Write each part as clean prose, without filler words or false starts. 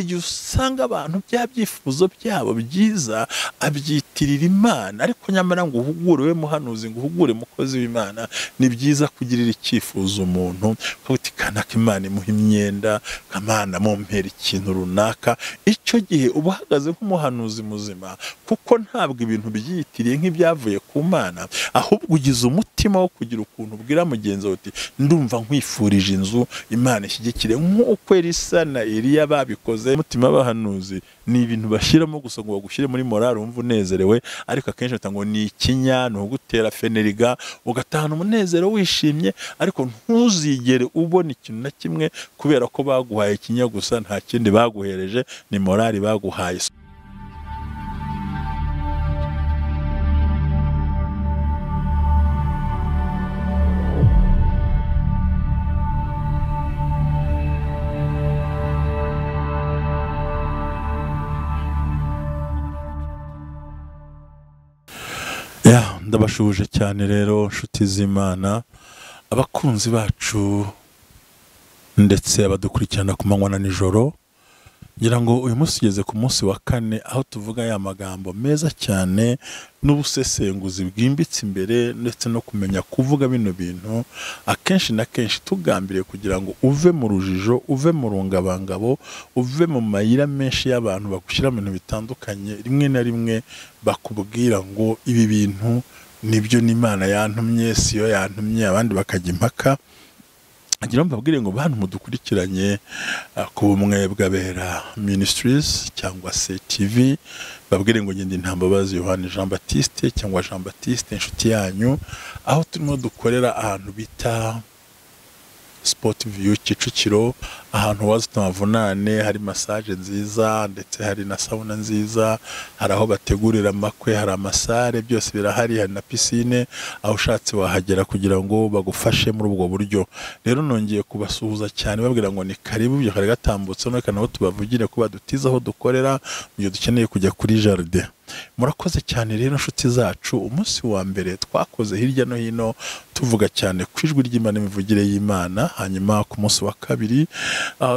igihe usanga abantu bya byifuzo byabo byiza abyitirira Imana, ariko nyamara ngo uhugure we muhanuzi, ngo uhugure mukozi w'Imana, ni byiza kugirira icyifuzo umuntu uti kanaka Imana imuha imyenda, Imana mumpera ikintu runaka. Icyo gihe uba uhagaze nk'umuhanuzi muzima, kuko ntabwo ibintu byiyitiriye nk'ibyavuye ku Mana, ahubwo ugize umutima wo kugira ukuntu ubwira mugenzi wawe uti ndumva nkwifurije inzu Imana ishyigikire, nk'uko Elisa na Eliya babikoze. Umutima w'abahanuzi ni ibintu bashyiramo gusa ngo bagushyire muri morale wumva unezerewe, ariko akenshi ngo ni ikinya, ni ugutera feneriga ugatahana umunezero wishimye, ariko ntuzigere ubona ikintu na kimwe, kubera ko baguhaye ikinya gusa, nta kindi baguhereje, ni morale baguhaye. Ndabashuje cyane rero nshuti z'Imana, abakunzi bacu ndetse abadukurikirana ku manywa na nijoro. Ngira ngo uyu munsi ugeze ku munsi wa 4, aho tuvuga ya magambo meza cyane n'ubusesenguzi bwimbitse imbere, ndetse no kumenya kuvuga bino bintu akenshi na kenshi tugambiriye kugira ngo uve mu rujijo, uve mu rungabangabo, uve mu mayira menshi y'abantu bagushyira mu bintu bitandukanye, rimwe na rimwe bakubwira ngo ibi bintu nibyo n'Imana yantumye, siyo yantumye, abandi bakajya impaka. Agira mbabwire ngo bantu mudukurikiranye ku bumwe bw'abera ministries cyangwa se TV, babwire ngo ngende Ntambabazi Yohani Jean Baptiste cyangwa Jean Baptiste Nshuti yanyu, aho turimo dukorera ahantu bita Sport View Kicukiro, ahantu wazitamavunane, hari massage nziza ndetse hari na sauna nziza, hari aho bategurira amakwe, hari amasare, byose birahari, hari na piscine, aho ushatse wahagera kugira ngo bagufashe muri ubwo buryo. Rero nongeye kubasuhuza cyane babwira ngo ni karibu, byo kare gatambutse no kana aho tubavugire kuba dutiza aho dukorera mu gihe dukeneye kujya kuri jardin. Murakoze cyane rero nshuti zacu. Umunsi wa mbere twakoze hirya no hino tuvuga cyane ku ijwi ry'Imana, imivugire y'Imana. Hanyuma ku munsi wa 2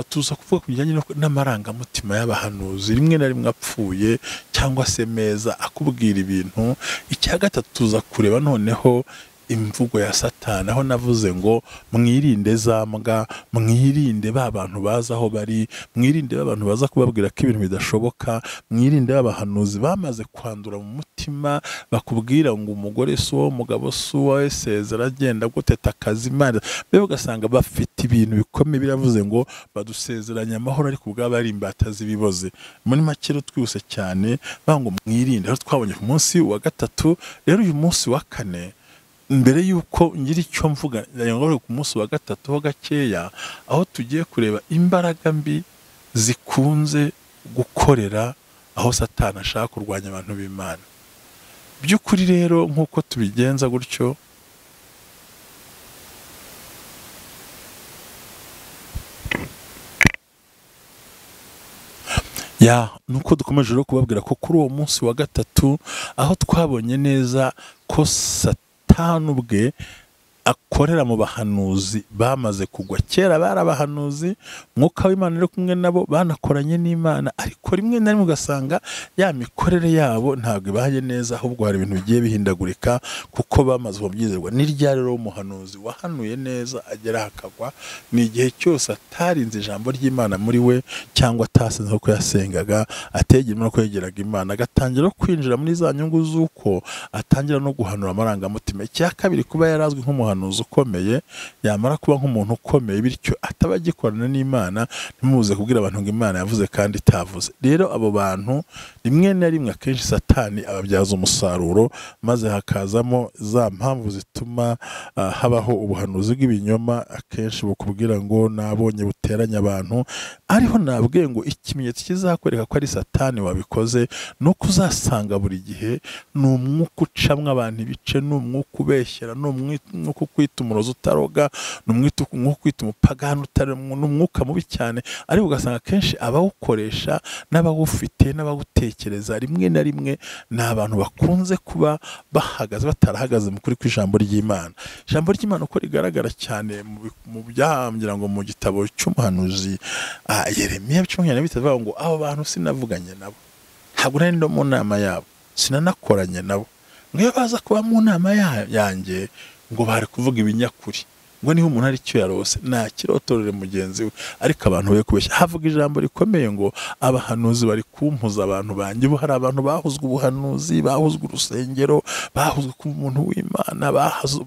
tuza kuvuga ku bijyanye n'amarangamutima y'abahanuzi, rimwe na rimwe apfuye cyangwa se meza akubwira ibintu. Icya gatatu tuza kureba noneho imvugo ya Satani, aho navuze ngo mwirinde za mbwa, mwirinde ba bantu baza aho bari, mwirinde ba bantu baza kubabwira ko ibintu bidashoboka, mwirinde abahanuzi bamaze kwandura mu mutima, bakubwira ngo umugore si uwo, umugabo si uwo, sezera agenda guteta akazi Imana. Bebe ugasanga bafite ibintu bikomeye, biravuze ngo badusezeranya amahoro, ariko ubwabo ari imbata z'ibiboze. Muri make twihuse cyane bango mwirinde. Rero twabonye ku munsi wa 3, rero uyu munsi wa 4 mbere yuko ngira icyo mvuga, ngo ku munsi wa 3 ho gakeya, aho tugiye kureba imbaraga mbi zikunze gukorera aho Satani ashaka kurwanya abantu b'Imana. By'ukuri rero nk'uko tubigenza gutyo, nuko dukomeje rero kubabwira ko kuri uwo munsi wa 3 aho twabonye neza ko Satani ubwe akorera mu bahanuzi bamaze kugwa. Kera bari abahanuzi, mwuka w'Imana uri kumwe nabo, banakoranye n'Imana, ariko rimwe na rimwe ugasanga ya mikorere yabo ntabwo ibaye neza, ahubwo hari ibintu bigiye bihindagurika kuko bamaze kubyizerwa. N'irya rero umuhanuzi wahanuye neza agera hakagwa, ni igihe cyose atarinze ijambo ry'Imana muri we, cyangwa atasenze ko yasengaga, ategera no kwegeraga Imana, agatangira kwinjira muri za nyungu z'uko atangira no guhanura amarangamutima. Icya kabiri, kuba yarazwi nk'umuhanuzi ukomeye, yamara kuba nk'umuntu ukomeye, bityo ataba agikorana n'Imana, ntimuze kubwira abantu ngo Imana yavuze kandi itavuze. Rero abo bantu rimwe na rimwe akenshi Satani ababyaza umusaruro, maze hakazamo za mpamvu zituma habaho ubuhanuzi bw'ibinyoma, akenshi bukubwira ngo nabonye buteranya abantu. Ariho nabwiye ngo ikimenyetso kizakwereka ko ari Satani wabikoze, nuko uzasanga buri gihe ni umwuka ucamwe abantu ibice, ni umwuka ubeshyera, ni umwuka kukwita umurozi utaroga, nko kwita umupagani utari n'umwuka mubi cyane, ariko ugasanga kenshi abawukoresha n'abawufite n'abawutekereza rimwe na rimwe ni abantu bakunze kuba bahagaze batarahagaze mu kuri kw'ijambo ry'Imana. Ijambo ry'Imana uko rigaragara cyane mu byahambira ngo mu gitabo cy'umuhanuzi Yeremiya 12 bivuga ngo abo bantu sinavuganye nabo, ntabwo nari no mu nama yabo, sinanakoranye nabo, ngiyo baza kuba mu nama yanjye ngo bari kuvuga ibinyakuri, ngo niho umuntu ari cyo yarose nta kirotorere mugenzi we, ariko abantu be kubeshya. Havuga ijambo rikomeye ngo abahanuzi bari kumpuza abantu banjye. Bo hari abantu bahuzwe ubuhanuzi, bahuzwe urusengero, bahuzwe ku muntu w'Imana,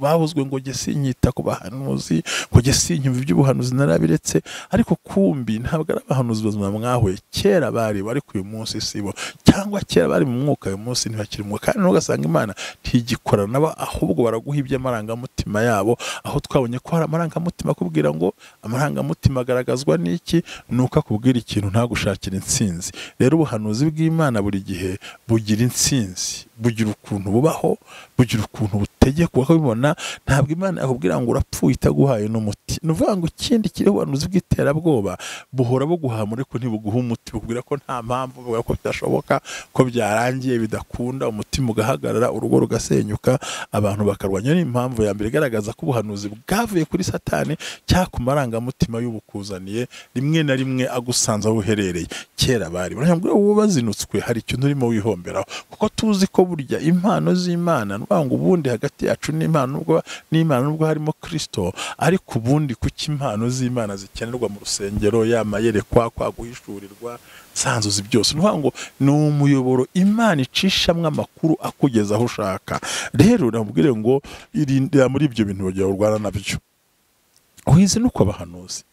bahuzwe ngo jye sinyita ku bahanuzi, ngo jye sinyumva iby'ubuhanuzi narabiretse, ariko kumbi ntabwo ari abahanuzi bazima mwahuye. Kera bari ku uyu munsi sibo, cyangwa kera bari mu mwuka uyu munsi ntibakiri mu mwuka, kandi ugasanga Imana ntigikorana nabo, ahubwo baraguha iby'amarangamutima yabo. Aho twabonye ko hari amarangamutima akubwira ngo amarangamutima agaragazwa n'iki, nuko akubwira ikintu ntagushakira intsinzi. Rero ubuhanuzi bw'Imana buri gihe bugira intsinzi, bugira ukuntu bubaho, bugira ukuntu butegekwa kubibona. Ntabwo Imana yakubwira ngo urapfuye itaguhaye n'umuti. Nuvuga ngo ikindi kiri ubuhanuzi bw'iterabwoba buhora buguhamura ariko ntibuguha umuti, bukubwira ko nta mpamvu, buvuga ko bidashoboka, ko byarangiye, bidakunda, umutima ugahagarara, urugo rugasenyuka, abantu bakarwanya. N'impamvu ya mbere igaragaza ko ubuhanuzi bwavuye kuri Satani cyangwa ku marangamutima y'ubukuzaniye rimwe na rimwe agusanze aho uherereye. Kera bari barambwira ubu bazinutswe hari ikintu urimo wihomberaho, kuko tuzi ko burya impano z'Imana ngo ubundi hagati yacu n'Imana nubwo harimo Kristo, ariko ubundi kuki impano z'Imana zikenerwa mu rusengero, yamayerekwa, kwa guhishurirwa, sanzuzi byose. Ngo ni umuyoboro Imana icishamwe amakuru akugeza aho ushaka. Rero nabwire ngo irindira muri ibyo bintu bagiye urwana nabyo. Wize nuko abahanuzi,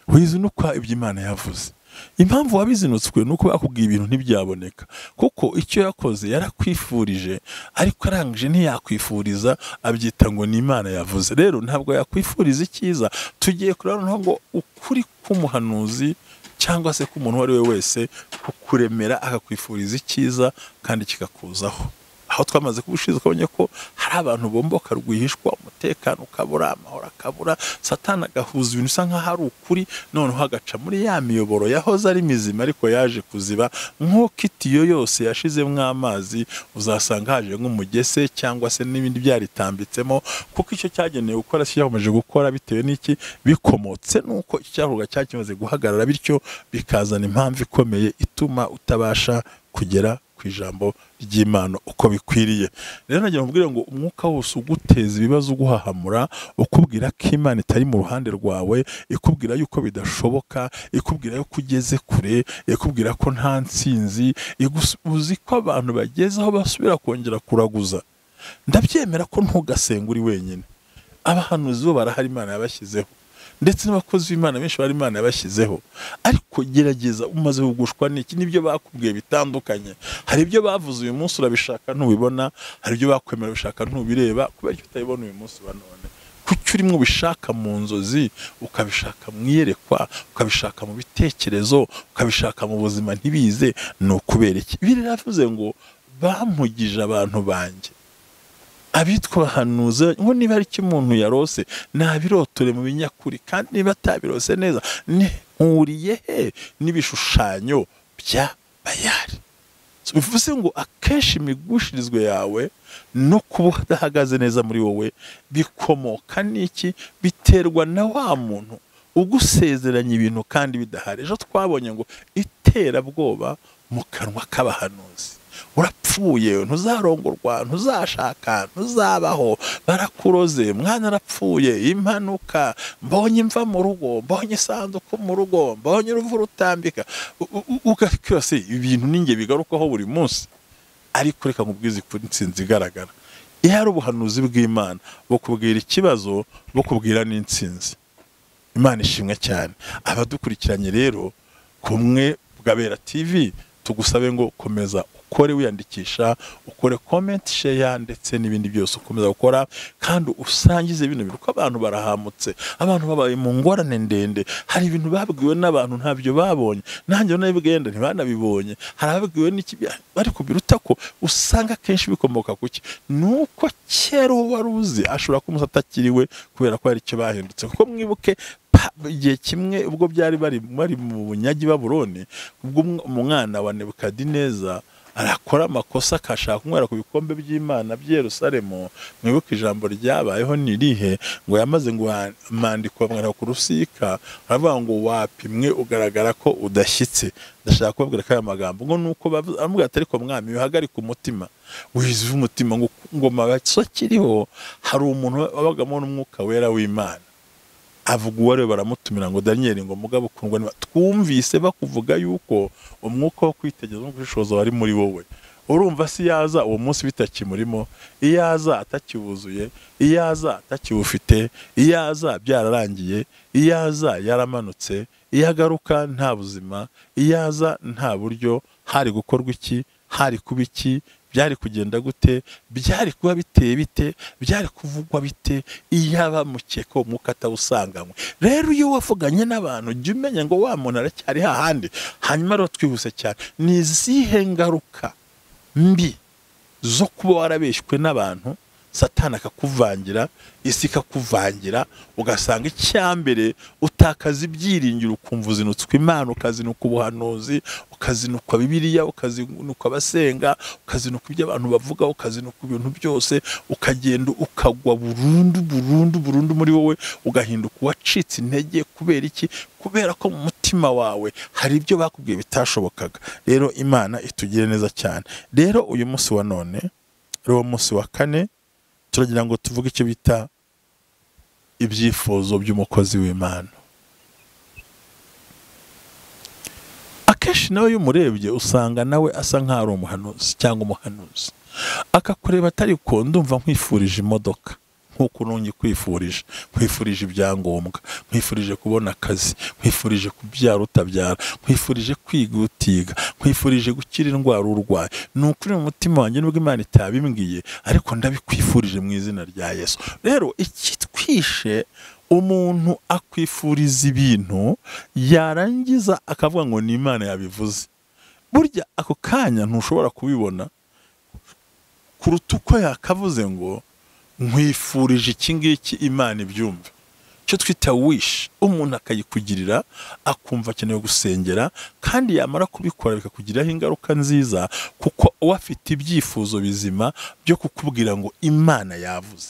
wize nuko iby'Imana yavuze. Impamvu wabizinutswe nuko bakubwiye ibintu ntibyaboneka, kuko icyo yakoze yarakwifurije, ariko arangije ntiyakwifuriza, abyita ngo ni Imana yavuze. Rero ntabwo yakwifuriza icyiza. Tugiye kurana ngo ukuri k'umuhanuzi cyangwa se k'umuntu uwo ari we wese kukuremera akakwifuriza icyiza kandi kikakuzaho. Aho twamaze kubushiza ukabonye ko hari abantu bomboka rwihishwa, umutekano ukabura, amahoro akabura, Satani agahuza ibintu bisa nk'aho ari ukuri, noneho hagaca muri ya miyoboro yahoze ari mizima ariko yaje kuziba. Nk'uko itiyo yose yashizemo amazi uzasanga haje nk'umugese cyangwa se n'ibindi byaritambitsemo, kuko icyo cyagenewe gukora cyakomeje gukora bitewe n'iki, bikomotse nuko icyahuga cyakimaze guhagarara, bityo bikazana impamvu ikomeye ituma utabasha kugera ku ijambo ry'Imana uko bikwiriye. Rero nagira mbwire ngo umwuka wose uguteza ibibazo, uguhahamura, ukubwira ko Imana itari mu ruhande rwawe, ikubwira yuko bidashoboka, ikubwira yuko ugeze kure, ikubwira ko nta ntsinzi, uzi ko abantu bageze aho basubira kongera kuraguza. Ndabyemera ko ntugasenga uri wenyine. Abahanuzi bo barahari, Imana yabashyizeho, ndetse n'abakozi b'Imana benshi bari Imana yabashyizeho, ariko gerageza umaze kugushwa n'iki n'ibyo bakubwiye bitandukanye. Hari ibyo bavuze uyu munsi urabishaka ntubibona, hari ibyo bakwemera bishaka ntubireba, kubera icyo utabibona uyu munsi wa none. Kuki urimo ubishaka mu nzozi, ukabishaka mu iyerekwa, ukabishaka mu bitekerezo, ukabishaka mu buzima ntibize, ni ukubera iki? Biravuze ngo bampugije abantu banjye. Abitwa bahanuza ngo niba ari cyo umuntu yarose nabirotore mu binyakuri, kandi niba atabirose neza nturiye he n'ibishushanyo bya Bayali. Bivuze ngo akenshi imigushirizwe yawe no kuba udahagaze neza muri wowe bikomoka n'iki, biterwa na wa muntu ugusezeranya ibintu kandi bidahari. Ejo twabonye ngo iterabwoba mu kanwa k'abahanuzi. Urapfuye, ntuzarongorwa, ntuzashaka, ntuzabaho, barakuroze, mwana arapfuye, impanuka, mbonye mva mu rugo, mbonye isanduku mu rugo, mbonye uruvu rutambika. Ugakira se ibintu ninge bigarukaho buri munsi. Ariko reka nkubwize kuri intsinzi igaragara. Iyo ari ubuhanuzi bw'Imana bukubwira ikibazo, bukubwira n'intsinzi. Imana ishimwe cyane. Abadukurikiranye rero kumwe bwabera TV, tugusabe ngo komeza ukore wiyandikisha, ukore comment, share ndetse n'ibindi byose ukomeza gukora, kandi usangize bino bintu ko abantu barahamutse, abantu babaye mu ngorane ndende. Hari ibintu babwiwe n'abantu ntabyo babonye, nanjye nabibwenda ntibanabibonye. Hari ababwiwe n'iki bari kubiruta ko usanga kenshi bikomoka kuki, nuko kera wari uzi ashobora kumusa atakiriwe kubera ko hari icyo bahindutse. Kuko mwibuke igihe kimwe ubwo byari bari mu bunyagi Babuloni, ubwo umwana wa Nebukadineza arakora amakosa akashaka kunywera ku bikombe by'Imana by'i Yerusalemu. Mwibuke ijambo ryabayeho nirihe, ngo yamaze ngo mandikwa mwana ku rusika, aravuga ngo wapimwe ugaragara ko udashyitse. Ndashaka kubabwira ko aya magambo ngo nuko bamubwira ati ariko mwami wihagarika umutima, wizive umutima, ngo ngoma bakiriho. Hari umuntu wabagamo n'umwuka wera w'Imana, avuga uwari baramutumira ngo Daniel, ngo mugabo ukundwa, twumvise bakuvuga yuko umwuka wo kwitegereza no gushishoza wari muri wowe. Urumva si yaza uwo munsi bitakimurimo, iyaza atakiwuzuye, iyaza atakiwufite, iyaza byararangiye, iyaza yaramanutse, iyagaruka nta buzima, iyaza nta buryo, hari gukorwa iki, hari kuba iki, byari kugenda gute, byari kuba biteye bite, byari kuvugwa bite, iyaba mukeka umwuka atawusanganywe. Rero iyo wavuganye n'abantu jya umenya ngo wa muntu aracyari hahandi. Hanyuma rero twihuse cyane, ni izihe ngaruka mbi zo kuba warabeshywe n'abantu, Satani akakuvangira, isi ikakuvangira, ugasanga icyambere utakaza ibyiringiro, ukumva uzinutswe Imana, ukazinuka ubuhanuzi, ukazinuka Bibiliya, ukazinuka abasenga, ukazinuka ibyo abantu bavuga, ukazinuka ibintu byose, ukagenda ukagwa burundu muri wowe, ugahinduka uwacitse intege. Kubera iki? Kubera ko mu mutima wawe hari ibyo bakubwiye bitashobokaga. Rero Imana itugire neza cyane. Rero uyu munsi wa none, uwo munsi wa kane, turagira ngo tuvuge icyo bita ibyifuzo by'umukozi w'Imana. Akenshi nawe iyo umurebye usanga nawe asa nk'aho ari umuhanuzi cyangwa umuhanuzi, akakureba atari ko ndumva nkwifurije imodoka nk'uko nungi kwifurije, nkwifurije ibyangombwa, nkwifurije kubona akazi, nkwifurije kubyara utabyara, nkwifurije kwiga utiga, nkwifurije gukira indwara urwaye. Ni ukuri mu mutima wanjye nubwo Imana itabimbwiye, ariko ndabikwifurije mu izina rya Yesu. Rero ikitwishe, umuntu akwifuriza ibintu yarangiza akavuga ngo ni Imana yabivuze. Burya ako kanya ntushobora kubibona kuruta uko yakavuze ngo nkwifurije iki ngiki Imana ibyumve. Cyo twita wish, umuntu akayikugirira akumva akeneye gusengera, kandi yamara kubikora bikakugiraho ingaruka nziza, kuko uba afite ibyifuzo bizima byo kukubwira ngo Imana yavuze.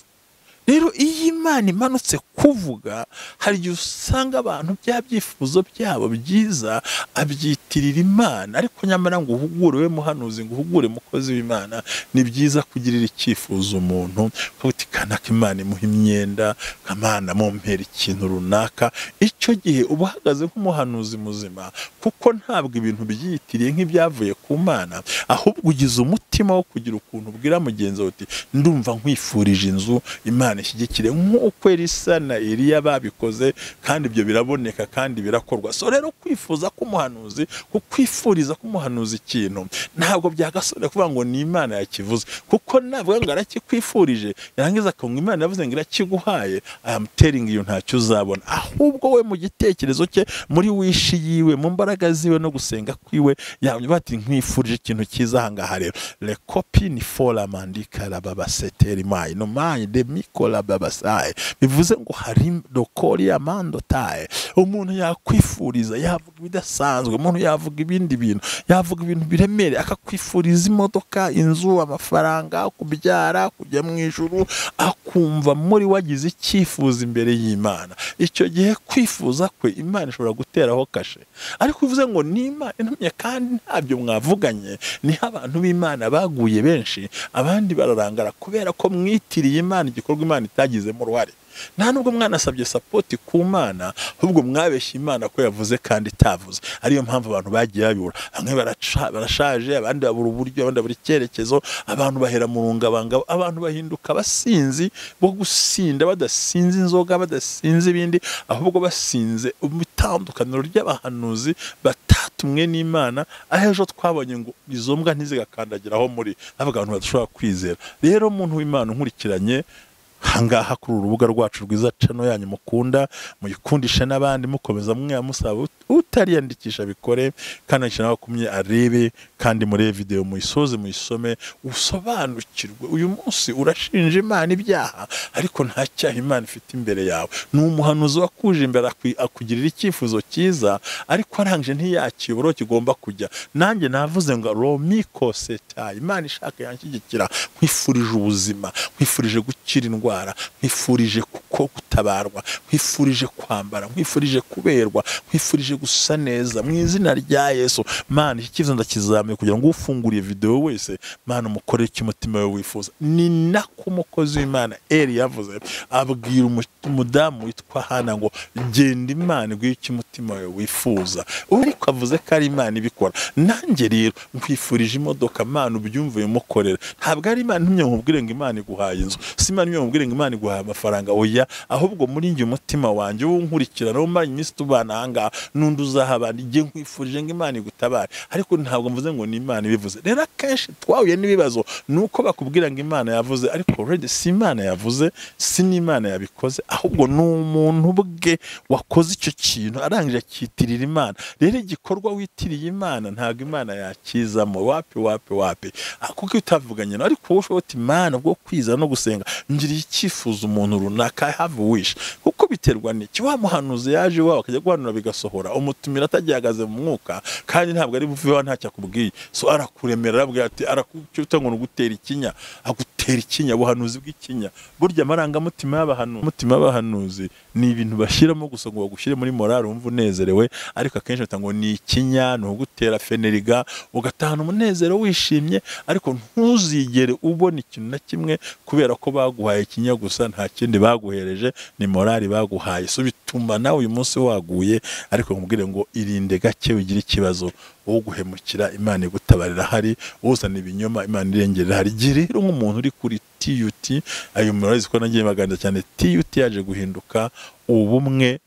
Rero iyo Imana imanutse kuvuga, hari igihe usanga abantu bya byifuzo byabo byiza abyitirira Imana. Ariko nyamara ngo uhugure we muhanuzi, ngo uhugure mukozi w'Imana, ni byiza kugirira icyifuzo umuntu, uti kanaka Imana imuha imyenda, Imana mumpera ikintu runaka. Icyo gihe uba uhagaze nk'umuhanuzi muzima, kuko ntabwo ibintu byitiriye nk'ibyavuye ku Mana, ahubwo ugize umutima wo kugira ukuntu ubwira mugenzi wawe uti ndumva nkwifurije inzu Imana ishyigikire, nk'uko Elisa na Eliya babikoze, kandi ibyo biraboneka kandi birakorwa. So rero kwifuza k'umuhanuzi, kukwifuriza k'umuhanuzi ikintu, ntabwo byagasore kuvuga ngo ni Imana yakivuze, kuko navuga ngo arakikwifurije yarangiza akumva Imana yavuze ngo irakiguhaye, I am telling you ntacyo uzabona. Ahubwo we mu gitekerezo cye, muri wishi yiwe, mu mbaraga ziwe no gusenga kwiwe, yamye bati nkwifurije ikintu cyiza. Ahangaha rero le copie ni fola mandika la baba seteri mai no mai de mikola baba sai, bivuze ngo hari dokori ya mando tae. Umuntu yakwifuriza, yavuga ibidasanzwe, umuntu yavuga ibindi bintu, yavuga ibintu biremere, akakwifuriza imodoka, inzu, amafaranga, kubyara, kujya mu ijuru, akumva muri wagize icyifuzo imbere y'Imana. Icyo gihe kwifuza kwe Imana ishobora guteraho kashe. Ariko bivuze ngo ni Imana intumye kandi ntabyo mwavuganye, niho abantu b'Imana baguye benshi, abandi bararangara kubera ko mwitiriye Imana igikorwa Imana itagizemo uruhare. Nta nubwo mwanasabye sapoti ku Mana, ahubwo mwabeshye Imana ko yavuze kandi itavuze. Ariyo mpamvu abantu bagiye babibura, bamwe barashaje, abandi babura uburyo, abandi babura icyerekezo, abantu bahera mu rungabanga, abantu bahinduka abasinzi bo gusinda, badasinze inzoga, badasinze ibindi, ahubwo basinze itandukaniro ry'abahanuzi batatu twatumwe n'Imana, aho ejo twabonye ngo izo mbwa ntizigakandagiraho muri avuga abantu badashobora kwizera. Rero umuntu w'Imana unkurikiranye hangaha kuri urubuga rwacu rwiza channel yanyu mukunda, muyikundisha n'abandi, mukomeza musaba utariyandikisha bikore, kandi nawe kumye arebe, kandi muri video muyisoze muyisome usobanukirwe. Uyu munsi urashinja Imana ibyaha, ariko nta cyaha Imana ifite imbere yawe. Ni umuhanuzi wakuje imbere akugirira icyifuzo cyiza, ariko arangije ntiyakiburo kigomba kujya. Nanjye navuze ngo romiko seta, Imana ishaka yanshyigikira, nkwifurije ubuzima, nkwifurije gukira indwara, nkwifurije gutabarwa, nkwifurije kwambara, nkwifurije kuberwa, nkwifurije gusa neza mu izina rya Yesu. Mana, iki kibazo ndakizamuye kugira ngo ufunguriye video wese, Mana umukorere icyo umutima wawe wifuza. Ni nako umukozi w'Imana Eli yavuze, abwira umudamu witwa Hana ngo genda Imana iguhe icyo umutima wawe wifuza. Ariko avuze ko ari Imana ibikora. Nanjye rero nkwifurije imodoka, Mana ubyumve umukorera. Ntabwo ari Imana ntumye nkubwire ngo Imana iguhaye inzu, si Imana ntumye nkubwire ngo Imana iguhaye amafaranga, oya, ahubwo muri njye umutima wanjye wunkurikirana umanye iminsi tubana ahangaha n'undi uzahabana, igihe nkwifurije ngo Imana igutabare. Ariko ntabwo mvuze ngo ni Imana ibivuze. Rero akenshi twahuye n'ibibazo nuko bakubwira ngo Imana yavuze, ariko already si Imana yavuze, si n'Imana yabikoze, ahubwo ni umuntu bwe wakoze icyo kintu arangije akitirira Imana. Rero igikorwa witiriye Imana ntabwo Imana yakizamo. Wapi kuko utavuganye no, ariko wowe uti Imana bwo kwiza no gusenga ngiriye icyifuzo umuntu runaka, I have a wish. Kuko biterwa n'iki? Wa muhanuzi yaje wawe akajya guhanura bigasohora, umutumira atagihagaze mu mwuka, kandi ntabwo ari buveho ntacyo akubwiye. So arakuremera, arabwira ati arakucyuta ngo gutera ikinya, agutera ikinya, ubuhanuzi bw'ikinya. Burya amarangamutima y'abahanuzi ni ibintu bashyiramo gusa ngo bagushyire muri morale wumva unezerewe, ariko akenshi ngo ni ikinya, ni ugutera feneriga, ugatahana umunezero wishimye, ariko ntuzigere ubona ikintu na kimwe, kubera ko baguhaye ikinya gusa, nta kindi baguhereje, ni morale baguhaye. So bituma nawe uyu munsi waguye, ariko nkubwire ngo irinde gake ugira ikibazo, wo guhemukira Imana igutabarira hari, uzana ibinyoma Imana irengera hari. Rero nk'umuntu uri kuri TUT, ayo murazi ko nagiye maganda cyane, TUT yaje guhinduka ubumwe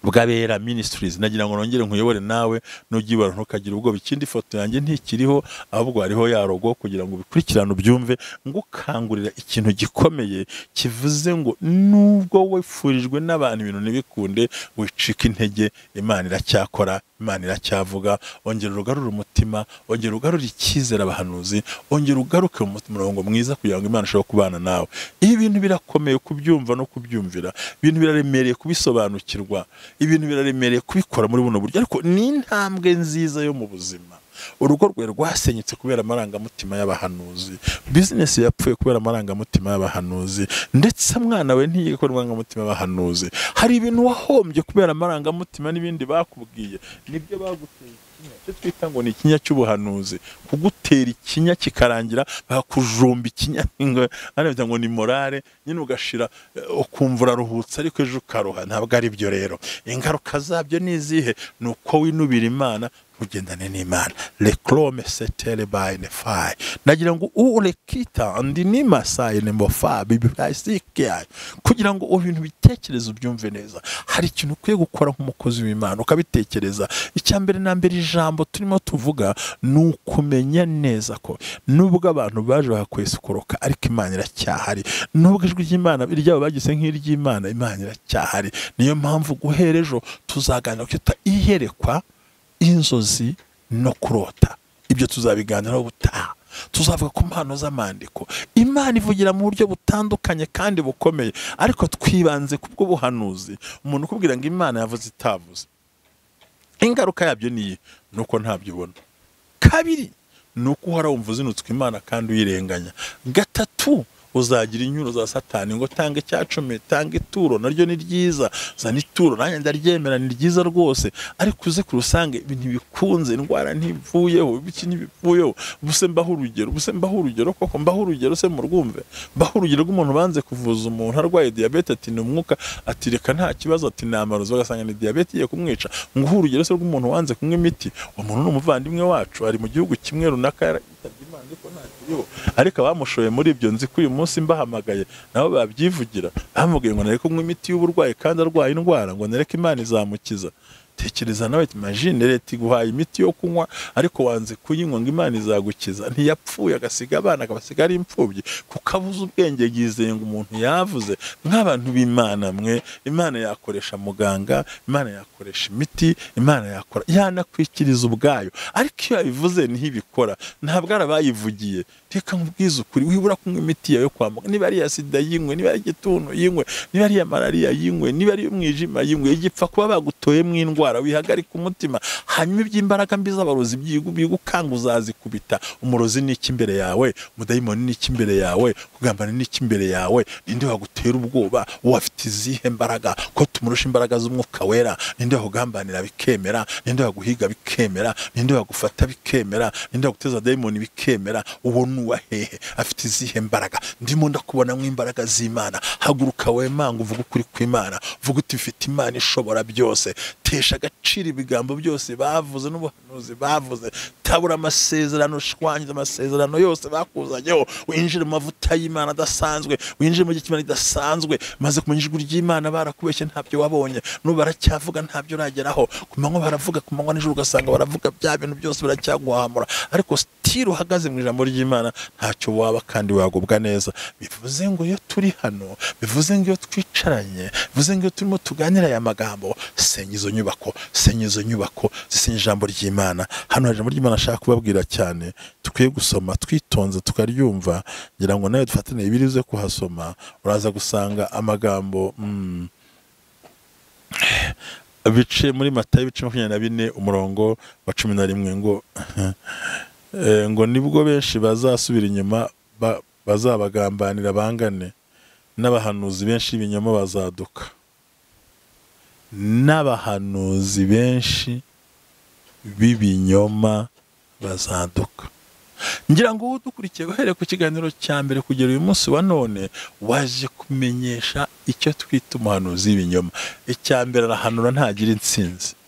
bw'abera ministries. Nagira ngo nongere nkuyobore nawe nugibara ntukagira ubwo bikindi foto yanjye ntikiriho, ahubwo hariho yarogo kugira ngo bikurikirane ubyumve, ngo kangurira ikintu gikomeye kivuze ngo nubwo wifurijwe n'abantu ibintu nibikunde, wicika intege, Imana iracyakora, Imana iracyavuga. Ongera ugarura umutima, ongera ugarura icyizere abahanuzi, ongera ugaruke mu murongo mwiza kugira ngo Imana ishobore kubana nawe. Ibi bintu birakomeye kubyumva no kubyumvira, ibintu biraremereye kubisobanukirwa, ibintu biraremereye kubikora muri buno buryo, ariko ni intambwe nziza yo mu buzima. Urugo rwe rwasenyutse kubera amarangamutima y'abahanuzi, business yapfuye kubera amarangamutima y'abahanuzi, ndetse mwana we ntiyiga kubera amarangamutima y'abahanuzi. Hari ibintu wahombye kubera amarangamutima n'ibindi bakubwiye, nibyo baguteye ikinya. Cyo twita ngo ni ikinya cy'ubuhanuzi, kugutera ikinya kikarangira bakujomba ikinya, ngo ni morale nyine, ugashira ukumva uraruhutse, ariko ejo ukaruha. Ntabwo ari byo. Rero ingaruka zabyo ni izihe? Ni uko winubira Imana, ugendane n'Imana. Reclame setele by the fire. Nagira ngo urekita andi ni masaye ne mofa bibasikia, kugira ngo ibintu bitekerezo byumve neza. Hari ikintu ukwiye gukora nk'umukozi w'Imana, ukabitekereza. Icyambere na mbere ijambo turimo tuvuga ni ukumenya neza ko nubwo abantu baje bakwesikoroka, ariko Imana iracyahari. Nubwo ijwi ry'Imana iryabo bagise nk'iry'Imana, Imana iracyahari. Niyo mpamvu guhera ejo tuzaganira kwita iyerekwa, inzozi no kurota. Ibyo tuzabiganiraho gutaha. Tuzavuga ku mpano z'amandiko. Imana ivugira mu buryo butandukanye kandi bukomeye, ariko twibanze kubwo buhanuzi. Umuntu ukubwira ngo Imana yavuze itavuze, ingaruka yabyo ni nuko ntabyo ubona. Kabiri, nuko uhora wumva uzinutswe Imana kandi uyirenganya. Gatatu, uzagira inyuro za Satani ngo tange cyacome, tange ituro, naryo ni ryiza, zana ituro nanjye ndaryemera, ni ryiza rwose, ariko uze kurusange ibintu bikunze, indwara ntivuyeho, ibiki ntibivuyeho. Buse mbaho urugero, koko mbaho urugero se murwumve. Mbaho urugero rw'umuntu banze kuvuza umuntu arwaye diabete, ati ni umwuka, ati reka nta kibazo, ati ni amarozi, bagasanga ni diabete igiye kumwica. Ngo urugero se rw'umuntu wanze kunywa imiti. Umuntu ni umuvandimwe wacu, ari mu gihugu kimwe runaka yaragitabye Imana, ariko ntakiriho, ariko abamushoye muri ibyo nzi ko uyu munsi mbahamagaye nabo babyivugira. Bamubwiye ngo nareke kunywa imiti y'uburwayi kandi arwaye indwara, ngo nareke Imana izamukiza. tekereza nawe, imagine leta iguhaye imiti yo kunywa ariko wanze kuyinywa ngo Imana izagukiza. Ntiyapfuye agasiga abana akabasiga ari imfubyi kuko abuze ubwenge, yizeye ngo umuntu yavuze. Nk'abantu b'Imana mwe, Imana yakoresha muganga, Imana yakoresha imiti, Imana yakora yanakwikiriza ubwayo, ariko iyo yabivuze niho ibikora. Ntabwo arabayivugiye. Reka nkubwize ukuri, wibura kunywa imiti yawe kwa muganga. Niba ari iya sida yinywe, niba ari igituntu yinywe, niba ari iya malariya yinywe, niba ari umwijima yinywe. Igipfa kuba bagutoye mu indwara, wihagarika umutima. Hanyuma iby'imbaraga mbi z'abarozi bigukanga uzazikubita. Umurozi ni iki imbere yawe? Umudayimoni ni iki imbere yawe? Kugambana ni iki imbere yawe? Ninde wagutera ubwoba? Wafite izihe mbaraga? Ko tumurusha imbaraga z'umwuka wera. Ninde wakugambanira bikemera? Ninde waguhiga bikemera? Ninde wagufata bikemera? Ninde waguteza dayimoni bikemera? Uwo nuwahehe? Afite izihe mbaraga? Ndimo ndakubona mu imbaraga z'Imana. Haguruka we manga uvuga ukuri kw'Imana. Vuga uti mfite Imana ishobora byose. Tesha agaciro ibigambo byose bavuze n'ubuhanuzi bavuze. Tabura amasezerano, shwanyiza amasezerano yose bakuzanyeho. Winjire mu mavuta y'Imana adasanzwe, winjire mu gikimana idasanzwe, maze kumenya ijwi ry'Imana. Barakubeshye ntabyo wabonye, n'ubu baracyavuga ntabyo urageraho. Ku manywa baravuga, ku manywa nijoro ugasanga baravuga bya bintu byose baracyaguhamura, ariko still uhagaze mu ijambo ry'Imana ntacyo waba kandi wagubwa neza. Bivuze ngo iyo turi hano, bivuze ngo iyo twicaranye, bivuze ngo iyo turimo tuganira aya magambo, senya izo nyubako, senya izo nyubako, zisenya ijambo ry'Imana. Hano hari ijambo ry'Imana ashaka kubabwira cyane, tukwiye gusoma twitonze tukaryumva. Ngira ngo nawe dufatane ibirize kuhasoma, uraza gusanga amagambo bice muri Matayo ibice 24 umurongo wa 11 ngo nibwo benshi bazasubira inyuma bazabagambanira bangane, n'abahanuzi benshi b'ibinyoma bazaduka. N'abahanuzi benshi b'ibinyoma bazaduka. Ngira ngo udukurikiye guhere ku kiganiro cya mbere kugera uyu munsi wa none, waje kumenyesha icyo twita umuhanuzi w'ibinyoma. Icya mbere arahanura ntagira intsinzi.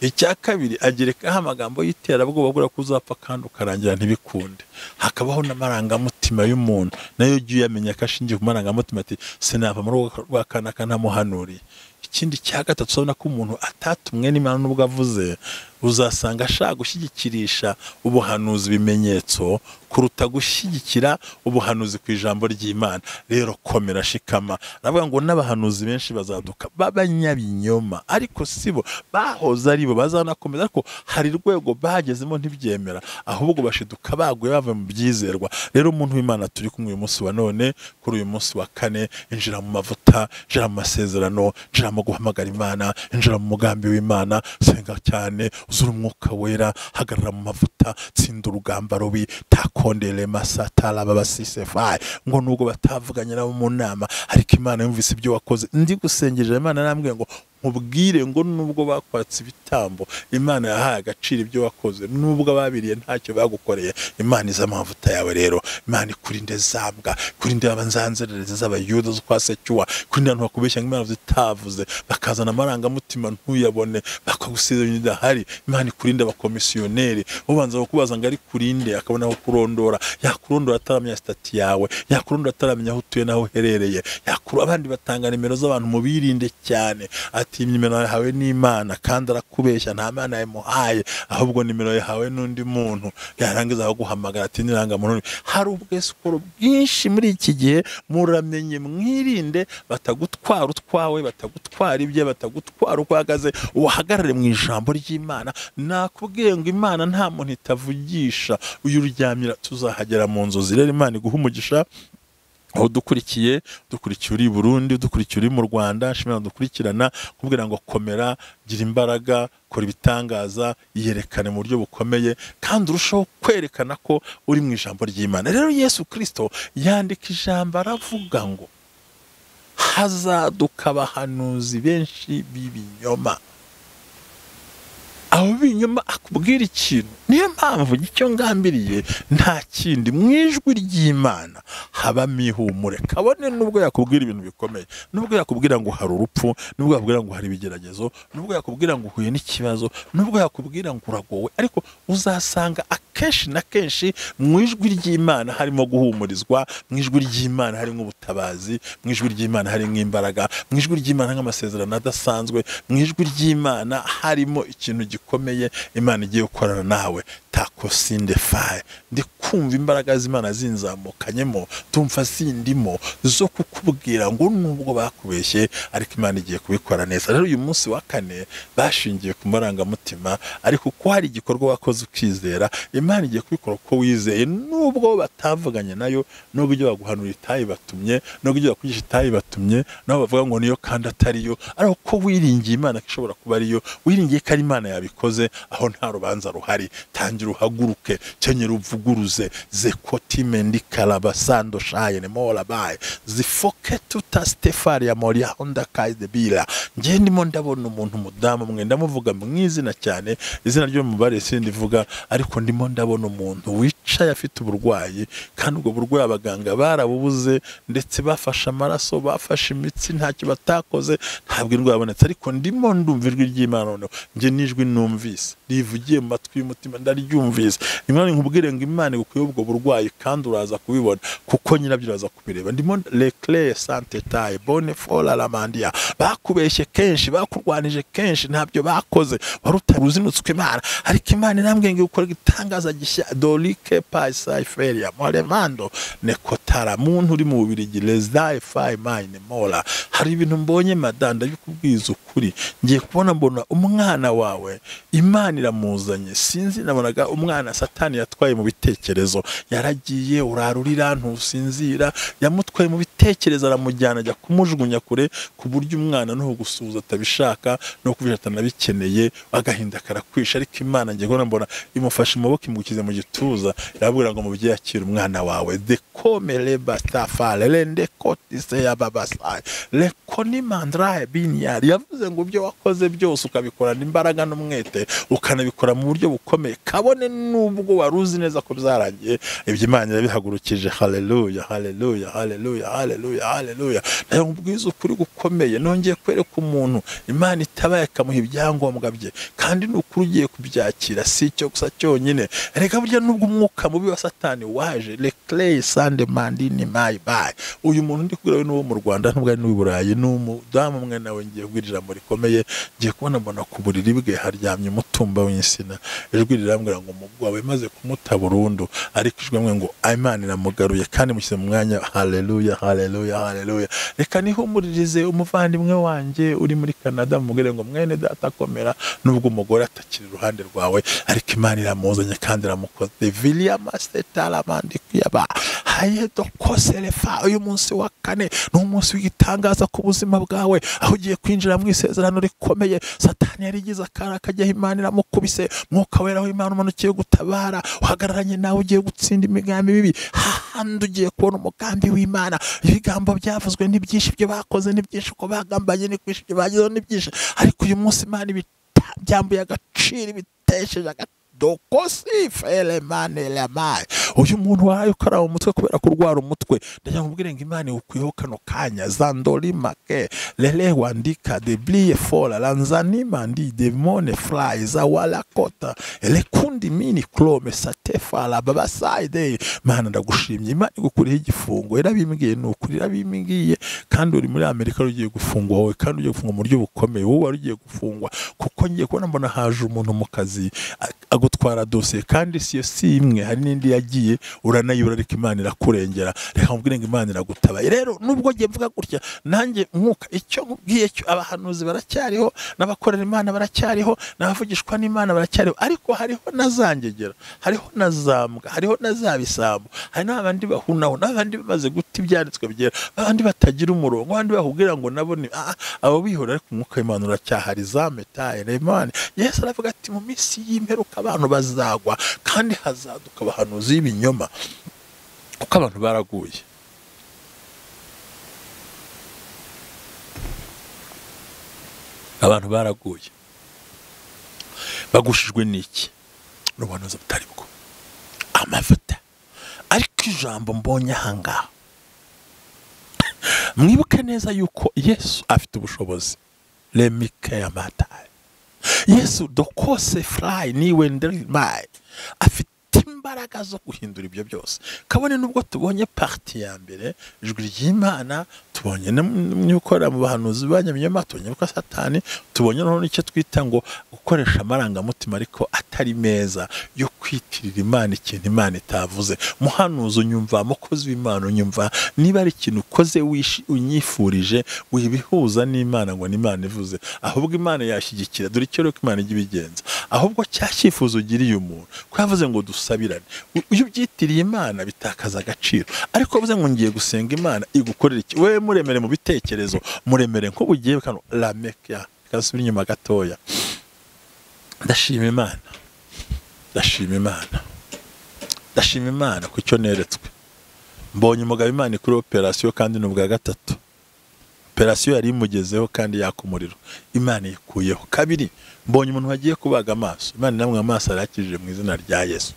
Icya kabiri agerekaho amagambo y'iterabwoba bwo kuzapfa kandi ukarangira ntibikunde. Hakabaho n'amarangamutima y'umuntu, nayo ugiye yamenya ko ashingiye ku marangamutima ati sinava muri rwa kana kanamuhanuriye. Ikindi cya gatatu, urabona ko umuntu atatumwe n'Imana n'ubwo avuze, uzasanga ashaka gushyigikirisha ubuhanuzi bimenyetso kuruta gushyigikira ubuhanuzi ku ijambo ry'Imana. Rero komera, shikama. Aravuga ngo n'abahanuzi benshi bazaduka b'abanyabinyoma, ariko sibo bahoze ari bo, bazanakomeza, ariko hari rwego bagezemo ntibyemera, ahubwo bashiduka baguye bava mu byizerwa. Rero umuntu w'Imana turi kumwe uyu munsi wa none, kuri uyu munsi wa kane, injira mu mavuta, injira mu masezerano, injira mu guhamagara Imana, injira mu mugambi w'Imana. Senga cyane, uzura umwuka wera, hagarara mu mavuta, tsinda urugamba rubi. Takondele masatala babasisefai, ngo nubwo batavuganye nabo mu nama, ariko Imana yumvise ibyo wakoze. Ndi gusengeje Imana namwe ngo nkubwire ngo nubwo bakwatse ibitambo, Imana yahaye agaciro ibyo wakoze. Nubwo ababiriye ntacyo bagukoreye, Imana iza amavuta yawe. Rero Imana ikurinde zambwa, kurinde abanzanzerereza z'abayuda zo kwa Secyuwa, kurinde abantu bakubeshya ngo Imana zitavuze, bakazana amarangamutima ntuyabone, bakagusezeranya idahari. Imana ikurinde abakomisiyoneri, ubanza kukubaza ngo ari kurinde, akabona aho kurondora, yakurondora ataramenya stati yawe, yakurondora ataramenya aho utuye naho uherereye, abandi batanga nimero z'abantu mubirinde cyane. Ati nimero yahawe n'Imana kandi arakubeshya, nta Mana yamuhaye, ahubwo nimero yahawe n'undi muntu. Yarangiza guhamagara ati niranga muntu. Hari ubwesikoro bwinshi muri iki gihe, muramenye mwirinde, batagutwara utwawe, batagutwara ibye, batagutwara uko uhagaze. Uhagarare mu ijambo ry'Imana. Nakubwiye ngo Imana nta muntu itavugisha. Uyu uryamira tuzahagera mu nzozi. Rero Imana iguhe umugisha. Aho dukurikiye uri Burundi, dukurikiye uri mu Rwanda, shimira dukurikirana, kubwira ngo komera, gira imbaraga, kora ibitangaza, yerekane mu buryo bukomeye, kandi urushaho kwerekana ko uri mu ijambo ry'Imana. Rero Yesu Kristo yandika ijambo, aravuga ngo hazaduka abahanuzi benshi b'ibinyoma. Abo binyoma akubwira ikintu, niyo mpamvu icyo ngambiriye nta kindi, mu ijwi ry'Imana habamo ihumure. Kabone nubwo yakubwira ibintu bikomeye, nubwo yakubwira ngo hari urupfu, nubwo yakubwira ngo hari ibigeragezo, nubwo yakubwira ngo uhuye n'ikibazo, nubwo yakubwira ngo uragowe, ariko uzasanga kenshi na kenshi mu ijwi ry'Imana harimo guhumurizwa, mu ijwi ry'Imana harimo ubutabazi, mu ijwi ry'Imana harimo imbaraga, mu ijwi ry'Imana nk'amasezerano adasanzwe, mu ijwi ry'Imana harimo ikintu gikomeye Imana igiye gukorana nawe. Takosinde faye ndi kumva imbaraga z'Imana zinzamukanyemo, tumva zindimo zo kukubwira ngo nubwo bakubeshye ariko Imana igiye kubikora neza. Rero uyu munsi wa kane bashingiye ku marangamutima, ariko ko hari igikorwa wakoze ukizera, Imana igiye kubikora uko wizeye, nubwo batavuganye nayo, nubwo ibyo baguhanura itayibatumye, nubwo ibyo bakwigisha itayibatumye, nabo bavuga ngo niyo kandi atariyo, ariko ko wiringiye Imana ko ishobora kuba ariyo, wiringiye ko ari Imana yabikoze, aho nta rubanza ruhari. Tangira uhaguruke, kenyera uvuguruze, zekotime ndikarabasando shayene morabaye zifoke tuta stefari ya moria honda kaide bila. Ngiye ndimo ndabona umuntu mudamu mwe, ndamuvuga mu izina cyane, izina ryo mubare sindi vuga, ariko ndimo ndabona umuntu wicaye afite uburwayi, kandi ubwo burwayi abaganga barabubuze, ndetse bafashe amaraso, bafashe imitsi, ntacyo batakoze, ntabwo indwara yabonetse, ariko ndimo ndumva ijwi ry'Imana noneho. Ngiye nijwi numvise rivugiye mu matwi y'umutima, ndaryumvise. Imana nkubwire ngo Imana igukuye ubwo burwayi kandi uraza kubibona, kuko nyirabyo uraza kubireba. Ndimo leclé sante taille bonne fola la mandia. Bakubeshye kenshi, bakurwanije kenshi, ntabyo bakoze, warutaruzinutswe Imana, ariko Imana irambwiye ngo gukora igitangaza gishya. Dolike paisa iferia moremando nekotara muntu uri mu Bubiligi lezae fai mine mola. Hari ibintu mbonye madanda bikubwiza ukuri. Ngiye kubona mbona umwana wawe Imana iramuzanye, sinzi nabonaga umwana Satani yatwaye mu bitekerezo, yaragiye urarurira ntusinzira, yamutwaye mu bitekerezo aramujyana ajya kumujugunya kure, ku buryo umwana no gusuza atabishaka no kubisha atanabikeneye, agahinda karakwisha. Ariko Imana ngiye kubona mbona imufashe amaboko imukize mu gituza, irabwira ngo mubyeyi akira umwana wawe. De komere bastafale lende kotise ya babasai le koni mandrae binyari. Yavuze ngo ibyo wakoze byose ukabikorana imbaraga n'umwete, ukanabikora mu buryo bukomeye, kabone nubwo waruzi neza ko byarangiye, ibyo Imana irabihagurukije. Haleluya, haleluya, haleluya, haleluya, haleluya. Nayo ubwiza ukuri gukomeye, nongeye kwereka umuntu Imana itabaye akamuha ibyangombwa bye, kandi n'ukuri ugiye kubyakira, si cyo gusa cyonyine. Reka burya nubwo umwuka mubi wa Satani waje, le clay sande mandini my bye. Uyu muntu ndi kubwira we n'uwo mu Rwanda, nubwo ari n'uwo Burayi, n'umudamu mwe nawe ngiye kubwira ijambo rikomeye. Ngiye kubona mbona ku buriri bwe haryamye umutumba w'insina, ijwi rirambwira ngo umugwa we maze kumuta burundu, ariko ijwi mwe ngo Imana iramugaruye kandi mushyize mu mwanya. Haleluya, haleluya, haleluya. Reka nihumuririze umuvandimwe wanjye uri muri Canada, mubwire ngo mwene data komera, nubwo umugore atakiri iruhande rwawe, ariko Imana iramuzanye kandi iramukoze. Vilia mastetala mandikiyaba haye dokoselefa. Uyu munsi wa kane ni umunsi w'igitangaza ku buzima bwawe, aho ugiye kwinjira mu isezerano rikomeye. Satani yarigize akara kajya, Imana iramukubise, mwuka wera w'Imana umanukiye gutabara, uhagararanye nawe, ugiye gutsinda imigambi mibi. Hahandi ugiye kubona umugambi w'Imana. Ibigambo byavuzwe ni byinshi, ibyo bakoze ni byinshi, uko bagambanye ni kwinshi, ibyo bagezeho ni byinshi, ariko uyu munsi Imana byambuye agaciro, bitesheje agaciro. Dokosi fele mane la mai. Uyu muntu wayo ukara umutwe kubera kurwara umutwe, ndagira nkubwire ngo Imana igukuyeho kano kanya. Zandoli make lele wandika de blie fola lanzani mandi demone fly za wala kota ele kundi mini clome satefa la baba side. Mana ndagushimye, Imana igukuriye igifungo, irabimbwiye n'ukuri, irabimbwiye. Kandi uri muri Amerika ugiye gufungwa wowe, kandi ugiye gufungwa mu buryo bukomeye, wowe wari ugiye gufungwa, kuko ngiye kubona mbona haje umuntu mu kazi agutwara dosiye, kandi si imwe, hari n'indi yagiye uranayibura, ariko Imana irakurengera. Reka nkubwire ngo Imana iragutabaye. Rero nubwo ngiye mvuga gutya, nanjye mwuka icyo nkubwiye cyo, abahanuzi baracyariho, n'abakorera Imana baracyariho, n'abavugishwa n'Imana baracyariho, ariko hariho nazangegera, hariho nazambwa, hariho nazabisambu, hari n'abandi bahunaho, n'abandi bamaze guta ibyanditswe byera, abandi batagira umurongo, abandi bahubwira ngo nabone abo bihora, ariko umwuka w'Imana uracyahari. Zametaye Imana. Yesu aravuga ati mu minsi y'imperuka abantu bazagwa, kandi hazaduka abahanuzi b'ibinyoma, kuko abantu baraguye. Abantu baraguye, bagushijwe n'iki? N'ubuhanuzi butari bwo, amavuta. Ariko ijambo mbonye ahangaha, mwibuke neza yuko Yesu afite ubushobozi. Lemike ya mataye Yesu dokose fly niwe ndrimai, afite mbaraga zo guhindura ibyo byose. Kabone nubwo tubonye parti ya mbere ijwi ry'Imana, tubonye n'ukora mu bahanuzi banyamyama, tubonye ko Satani, tubonye n'icyo twita ngo gukoresha amarangamutima ariko atari meza yo kwitirira Imana ikintu Imana itavuze. Muhanuzi unyumva, mukozi w'Imana unyumva, niba ari ikintu ukoze unyifurije wibihuza n'Imana ngo n'Imana ivuze, ahubwo Imana yashyigikira. Dore icyo rero Imana ijya ibigenza, ahubwo cyashyifuza ugiriye umuntu ko yavuze ngo dusabirane. Iyo ubyitiriye Imana bitakaza agaciro, ariko uvuze ngo ngiye gusenga Imana igukorera iki, wewe muremere mu bitekerezo, muremere nko bugiye kano la mekya kasubira inyuma gatoya. Ndashima Imana, ndashima Imana, ndashima Imana ku cyo neretswe. Mbonye umugabo Imana kuri operation, kandi n'ubwa gatatu operation yari imugezeho kandi yakumuriro, Imana yikuyeho. Kabiri, mbonye umuntu wagiye kubaga amaso, Imana namwe amaso arakije mu izina rya Yesu.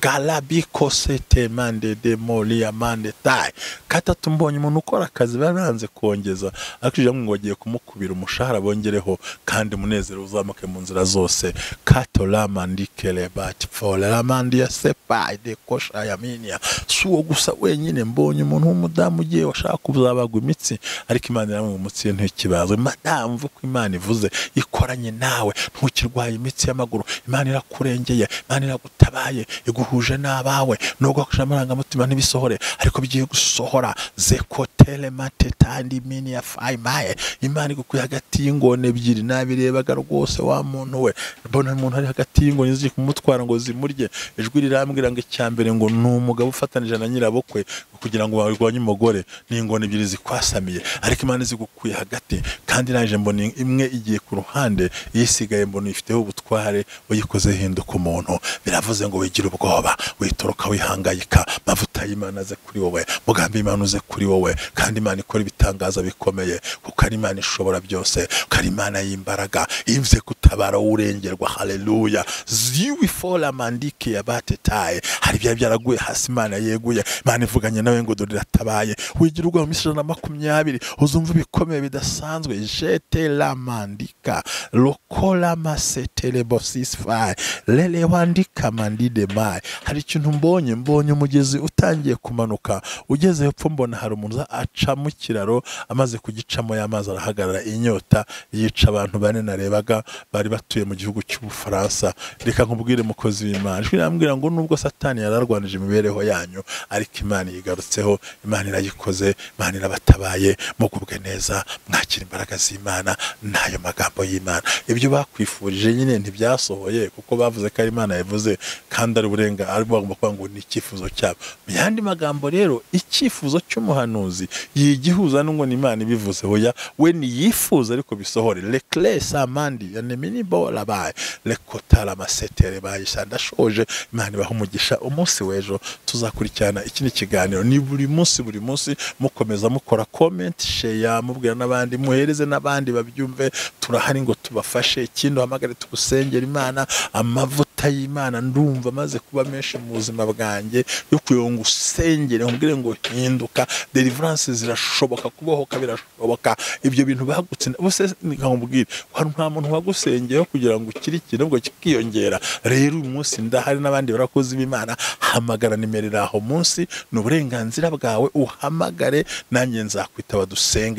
Galabiko sete mande de molia mande tai. Katatu, mbonye umuntu ukora akazi baranze kongeza, akije ngo wagiye kumukubira umushahara bongereho, kandi munezero uzamuke mu nzira zose. Kato la mandikele bat for la mandia sepa de kosha yaminia. Suwo gusa wenyine, mbonye umuntu w'umudamu ugiye washaka kuzabagwa imitsi, ariko Imana namwe umutsi ntikibazo. Madamu vuko Imana ivuze ikoranye nawe, ntukirwaye imitsi y'amaguru, Imana irakurengeye, Imana iragutabaye, iguhuje n'abawe. Nubwo akushamaranga mutima ntibisohore, ariko bigiye gusohora. Zekotele matetandi mini ya faimaye. Imana igukuye hagati y'ingone ebyiri, nabirebaga rwose wa muntu we. Mbona umuntu ari hagati y'ingone ziri kumutwara ngo zimurye. Ijwi rirambwira ngo icyambere ngo n'umugabo ufatanije na nyirabukwe kugira ngo barwanye umugore, n'ingone ebyiri zikwasamiye, ariko Imana zigukuye hagati. Kandi naje mbona imwe igiye ku ruhande, yisigaye mbona ifiteho ubutware, uyikoze hinduka umuntu. Biravuze ngo wigira ubwoba, witoroka, wihangayika, mavuta y'Imana aze kuri wowe, mugambi Imana uze kuri wowe. Kandi Imana ikora ibitangaza bikomeye, kuko ari Imana ishobora byose, kuko ari Imana y'imbaraga, ivuze kutabara urengerwa. Haleluya. Ziwifola mandike yabatetaye. Hari bya byaraguye hasi, Imana yeguye. Imana ivuganye nawe ngo dore iratabaye. Wigira ubwoba mu 2020, uzumva bikomeye bidasanzwe. Jete la mandika lokola masetele bosisfai lele wandika mandide mai. Hari ikintu mbonye umugezi utangiye kumanuka, ugeze hepfo mbona hari umuntu aca mu kiraro, amaze kugicamo y'amazi arahagarara, inyota yica abantu bane narebaga bari batuye mu gihugu cy'Ubufaransa. Reka nkubwire mukozi w'Imana, irambwira ngo nubwo Satani yararwanije imibereho yanyu, ariko Imana yigarutseho, Imana irayikoze, Imana irabatabaye. Mugubwe neza, mwakira imbaraga z'Imana n'ayo magambo y'Imana. Ibyo bakwifurije nyine ntibyasohoye, kuko bavuze ko ari Imana yavuze, kandi ari uburenga ari bagomba kuvuga ngo ni icyifuzo cyabo. Mu yandi magambo rero, icyifuzo cy'umuhanuzi yigihuza n'ngo ni Imana ibivuze, hoya we ni yifuza ariko bisohore. Lekle samandi yanemini bola baye lekotala masetere baye. Ndashoje, Imana ibaha umugisha. Umunsi w'ejo tuzakurikirana ikindi kiganiro. Ni buri munsi mukomeza mukora comment, share, mubwira n'abandi, muhereze n'abandi babyumve. Turahari ngo tubafashe. Ikindi hamagare tugusengera Imana. Amavuta y'Imana ndumva maze kuba menshi mu buzima bwanjye, yo kuyonga usengere, nkubwire ngo hinduka. Deliverance zirashoboka, kubohoka birashoboka. Ibyo bintu bagutse bose nkubwire, hari nta muntu wagusengeye kugira ngo ukirikire ngo kikiyongera. Rero uyu munsi ndahari n'abandi barakozi b'Imana. Hamagara nimero aho munsi, n'uburenganzira bwawe, uhamagare nanjye nzakwitaba,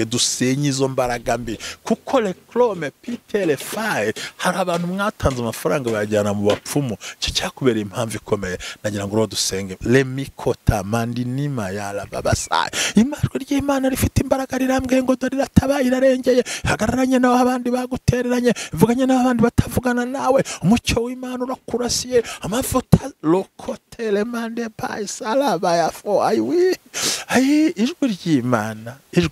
dusenye izo mbaraga mbi. Kuko le clome pitele faye, hari abantu mwatanze amafaranga bayajyana mu bapfumu, cyo cyakubereye impamvu ikomeye. Nagira ngo dusenge. Lemikota mandinima yala babasai. Imajwi ry'Imana rifite imbaraga, rirambwiye ngo dore iratabaye, irarengeye. Hagararanye nawe abandi bagutereranye, ivuganye n'abandi batavugana nawe. Umucyo w'Imana urakurasiye. Amavuta lokotele mande pai salaba ya fo aiwi. Ijwi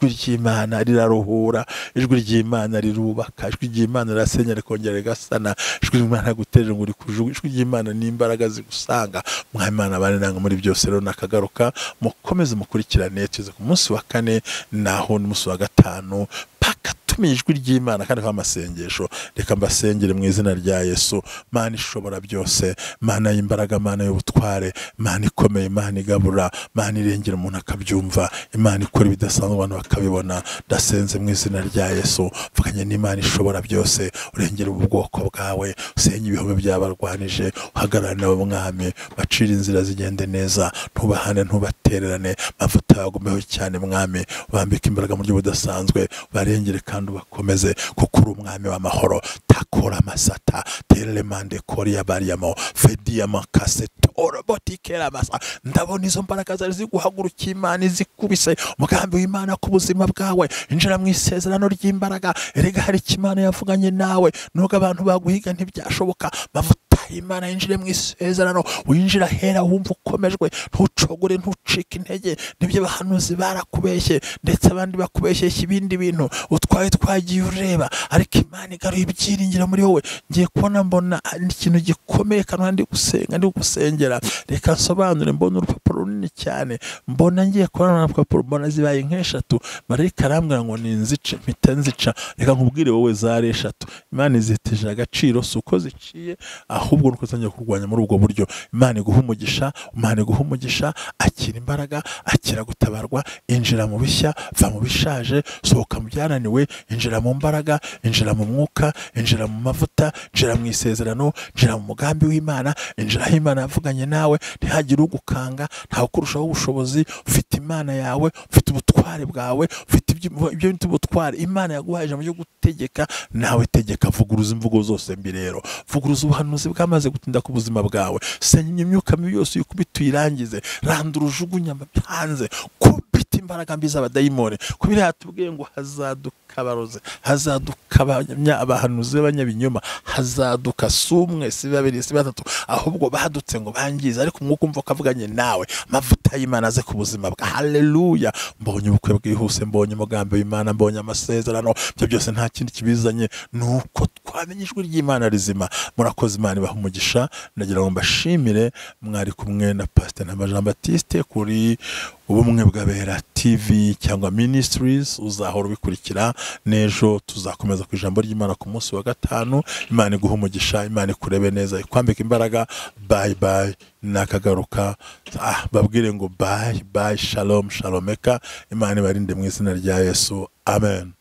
ry'Imana riraruhura, ijwi ry'Imana rirubaka, ijwi ry'Imana rirasenya rikongera rigasana, ijwi ry'Imana guterera ngo rikujugu. Ijwi ry'Imana ni imbaraga zigusanga. Mwimana bane nanga muri byose rero nakagaruka. Mukomeze mukurikirane, tuze ku munsi wa 4 naho n'umunsi wa 5 paka tumenya ijwi ry'Imana kandi amasengesho. Reka mbasengere mu izina rya Yesu. Mana ishobora byose, Mana y'imbaraga, Mana y'ubutware, Mana ikomeye, Mana igabura, Mana irengera umuntu akabyumva, Imana ikora ibidasanzwe abantu bakabibona. Ndasenze mu izina rya Yesu, mvuganye n'Imana ishobora byose, urengera ubu bwoko bwawe, usenye ibihome byabarwanije, uhagarara nabo mwami, bacira inzira zigende neza, ntubahane ntubatererane, mavuta yagumeho cyane mwami, ubambike imbaraga mu buryo budasanzwe, barengere kandi ubakomeze, kuko uri umwami w'amahoro. Takora masata telemande koria bariamo fedia makase torobotikera basa. Ndabona izo mbaraga zari ziguhagurukiye Imana izikubise umugambi w'Imana ku buzima bwawe. Injira mu isezerano ry'imbaraga. Erega hari Imana yavuganye nawe, nubwo abantu baguhiga ntibyashoboka. Mavuta Imana yinjire mu isezerano, winjira hera wumva ukomejwe, ntucogore ntucike intege. Nibyo abahanuzi barakubeshye, ndetse abandi bakubeshyeshya ibindi bintu utwaye twagiye ureba, ariko Imana igaruye ibyiringiro muri wowe. Ngiye kubona mbona ikintu gikomeye kandi ndi gusengera. Reka nsobanure. Mbona urupapuro runini cyane, mbona ngiye kubona urupapuro, mbona zibaye nk'eshatu. Marayika arambwira ngo ninzice, mpita nzica. Reka nkubwire wowe zari eshatu. Imana iziteje agaciro, si uko ziciye, ahubwo nuko zangiye kurwanya muri ubwo buryo. Imana iguhe umugisha, Imana iguhe umugisha. Akira imbaraga, akira gutabarwa, injira mu bishya, va mu bishaje, sohoka mu byananiwe, injira mu mbaraga, injira mu mwuka, injira mu mavuta, injira mu isezerano, injira mu mugambi w'Imana, injira aho Imana yavuganye nawe. Ntihagire ugukanga, ntawe ukurushaho ubushobozi. Ufite Imana yawe, ufite ubutware bwawe, ufite ibyo bintu ubutware. Imana yaguhaye ijambo ryo gutegeka, nawe tegeka. Vuguruza imvugo zose mbi rero, vuguruza ubuhanuzi bwamaze gutinda ku buzima bwawe. Senya imyuka mibi yose uyikubita uyirangize, randura ujugunya hanze, kubita imbaraga mbi z'abadayimoni. Kubira yatubwiye ngo hazaduka abarozi, hazaduka abahanuzi b'abanyabinyoma, hazaduka sumwe si babiri si batatu, ahubwo badutse ngo bangize. Ariko umwuka umva kavuganye nawe, mavuta y'Imana aze ku buzima bwa. Haleluya. Mbonye ubukwe bwihuse, mbonye umugambi w'Imana, mbonye amasezerano. Ibyo byose nta kindi kibizanye, nuko twamenye ijwi ry'Imana rizima. Murakoze, Imana ibaha umugisha. Ndagira ngo mbashimire, mwari kumwe na Pastor Jean Baptiste kuri ubumwe bw'abera TV cyangwa Ministries. Uzahora ubikurikira. Nejo tuzakomeza ku ijambo ry'Imana ku munsi wa gatanu. Imana iguhe umugisha, Imana ikurebe neza, ikwambike imbaraga. Bye bye. Nakagaruka babwire ngo bye bye. Shalom shalomeka. Imana ibarinde mu izina rya Yesu. Amen.